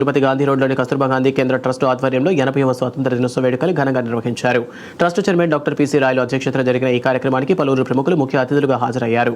తిరుపతి గాంధీ రోడ్లోని కస్తూర్బా గాంధీ కేంద్ర ట్రస్ట్ ఆధ్వర్యంలో 80వ స్వాతంత్ర దినోత్సవ వేడుకలు ఘనంగా నిర్వహించారు. Trust chairman doctor P C. Rayalu అధ్యక్షతన జరిగిన ఈ కార్యక్రమానికి పలువురు ప్రముఖులు ముఖ్య అతిథులుగా హాజరయ్యారు.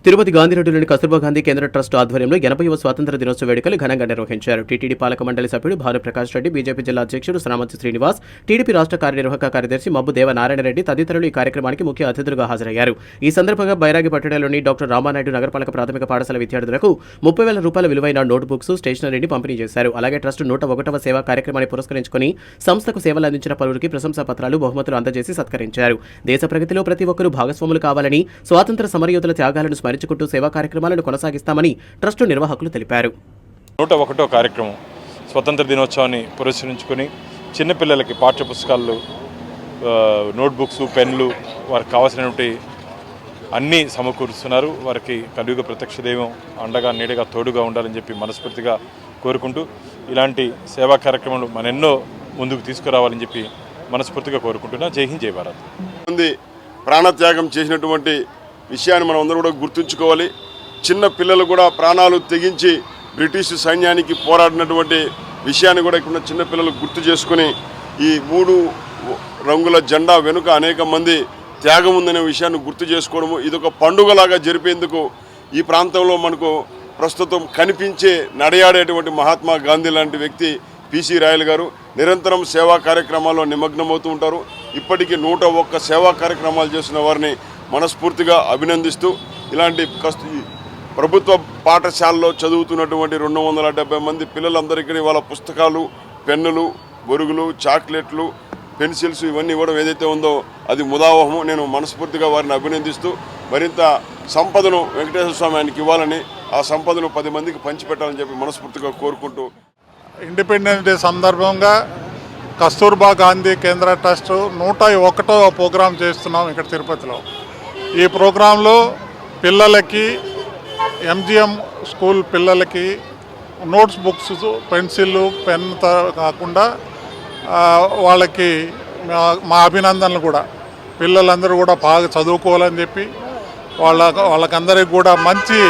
తిరుపతి గాంధీ రోడ్డులోని కస్తూర్బా గాంధీ కేంద్ర ట్రస్ట్ ఆధ్వర్యంలో 80వ స్వాతంత్ర దినోత్సవ వేడుకలు ఘనంగా నిర్వహించారు. టీటీడీ పాలక మండలి సభ్యుడు భానుప్రకాష్ రెడ్డి, బీజేపీ జిల్లా అధ్యక్షుడు శ్రామంతి శ్రీనివాస్, టీడీపీ రాష్ట్ర కార్యనిర్వాహక కార్యదర్శి మబ్బు దేవనారాయణ రెడ్డి తదితరులు ఈ కార్యక్రమానికి ముఖ్య అతిథులుగా హాజరయ్యారు. ఈ సందర్భంగా బైరాగి పట్టణంలోని డాక్టర్ రామానాయుడు నగరపాలక ప్రాథమిక పాఠశాల విద్యార్థులకు 30,000 రూపాయల విలువైన నోట్బుక్స్, స్టేషనరీని పంపిణీ చేశారు. అలాగే ట్రస్ట్ 101వ సేవా కార్యక్రమాన్ని పురస్కరించుకుని సంస్థకు సేవలు అందించిన పలువురికి ప్రశంసా పత్రాలు, బహుమతులు అందజేసి సత్కరించారు. దేశ ప్రగతిలో ప్రతి ఒక్కరూ భాగస్వాములు కావాలని, స్వాతంత్ర సమరయోధుల త్యాగాలను స్మరించుకుంటూ సేవా కార్యక్రమాలను కొనసాగిస్తామని ట్రస్టు నిర్వాహకులు తెలిపారు. 101వ కార్యక్రమం స్వతంత్ర దినోత్సవాన్ని పురస్కరించుకొని చిన్నపిల్లలకి పాఠ్య పుస్తకాలు, నోట్బుక్స్, పెన్లు, వారికి కావాల్సినటువంటి అన్నీ సమకూరుస్తున్నారు. వారికి కలియుగ ప్రత్యక్ష దైవం అండగా నీడగా తోడుగా ఉండాలని చెప్పి మనస్ఫూర్తిగా కోరుకుంటూ ఇలాంటి సేవా కార్యక్రమాలు మనెన్నో ముందుకు తీసుకురావాలని చెప్పి మనస్ఫూర్తిగా కోరుకుంటున్నా. జై హింద్, జై భారత్. ప్రాణత్యాగం చేసినటువంటి విషయాన్ని మనం అందరూ కూడా గుర్తుంచుకోవాలి. చిన్న పిల్లలు కూడా ప్రాణాలు తెగించి బ్రిటిష్ సైన్యానికి పోరాడినటువంటి విషయాన్ని కూడా ఇక్కడ చిన్నపిల్లలు గుర్తు చేసుకుని ఈ 3 రంగుల జెండా వెనుక అనేక మంది త్యాగం ఉందనే విషయాన్ని గుర్తు చేసుకోవడము, ఇదొక పండుగలాగా జరిపేందుకు ఈ ప్రాంతంలో మనకు ప్రస్తుతం కనిపించే నడయాడేటువంటి మహాత్మా గాంధీ లాంటి వ్యక్తి పి.సి. రాయలు గారు నిరంతరం సేవా కార్యక్రమాల్లో నిమగ్నమవుతూ ఉంటారు. ఇప్పటికీ 101 సేవా కార్యక్రమాలు చేసిన వారిని మనస్ఫూర్తిగా అభినందిస్తూ ఇలాంటి ప్రభుత్వ పాఠశాలలో చదువుతున్నటువంటి 270 మంది పిల్లలందరికీ వాళ్ళ పుస్తకాలు, పెన్నులు, బొరుగులు, చాక్లెట్లు, పెన్సిల్స్ ఇవన్నీ ఇవ్వడం ఏదైతే ఉందో అది ముదావహము. నేను మనస్ఫూర్తిగా వారిని అభినందిస్తూ మరింత సంపదను వెంకటేశ్వర స్వామి ఆయనకి ఇవ్వాలని, ఆ సంపదను 10 మందికి పంచిపెట్టాలని చెప్పి మనస్ఫూర్తిగా కోరుకుంటూ ఇండిపెండెన్స్ డే సందర్భంగా కస్తూర్బా గాంధీ కేంద్ర ట్రస్ట్ 101వ ప్రోగ్రాం చేస్తున్నాం ఇక్కడ తిరుపతిలో. ఈ ప్రోగ్రాంలో పిల్లలకి, ఎంజిఎం స్కూల్ పిల్లలకి నోట్స్ బుక్స్, పెన్సిళ్ళు, పెన్ కాకుండా వాళ్ళకి మా అభినందనలు కూడా, పిల్లలందరూ కూడా బాగా చదువుకోవాలని చెప్పి వాళ్ళకందరికి కూడా మంచి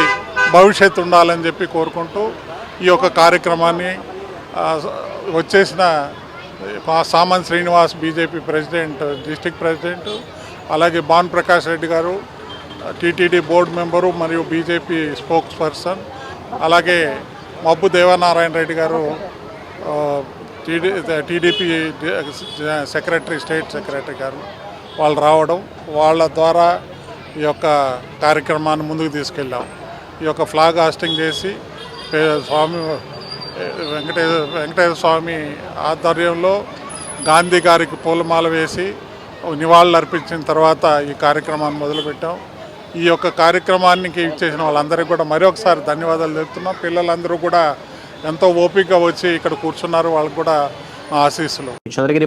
భవిష్యత్తు ఉండాలని చెప్పి కోరుకుంటూ ఈ యొక్క కార్యక్రమాన్ని వచ్చేసిన Samanth Srinivas BJP president, district president, అలాగే భానుప్రకాష్ రెడ్డి గారు టీటీడీ బోర్డు మెంబరు మరియు బీజేపీ స్పోక్స్ పర్సన్, అలాగే మబ్బు దేవనారాయణ రెడ్డి గారు టీడీపీ సెక్రటరీ, స్టేట్ సెక్రటరీ గారు వాళ్ళు రావడం, వాళ్ళ ద్వారా ఈ యొక్క కార్యక్రమాన్ని ముందుకు తీసుకెళ్ళాం. ఈ యొక్క ఫ్లాగ్ హాస్టింగ్ చేసి స్వామి వెంకటేశ్వర స్వామి ఆధ్వర్యంలో గాంధీ గారికి పూలమాల వేసి నివాళులు అర్పించిన తర్వాత ఈ కార్యక్రమాన్ని మొదలుపెట్టాం. ఈ యొక్క కార్యక్రమానికి ఇచ్చేసిన వాళ్ళందరికీ కూడా మరొకసారి ధన్యవాదాలు తెలుపుతున్నాం. పిల్లలందరూ కూడా ఎంతో ఓపికగా వచ్చి ఇక్కడ కూర్చున్నారు. వాళ్ళకు కూడా ఆశీస్సులు.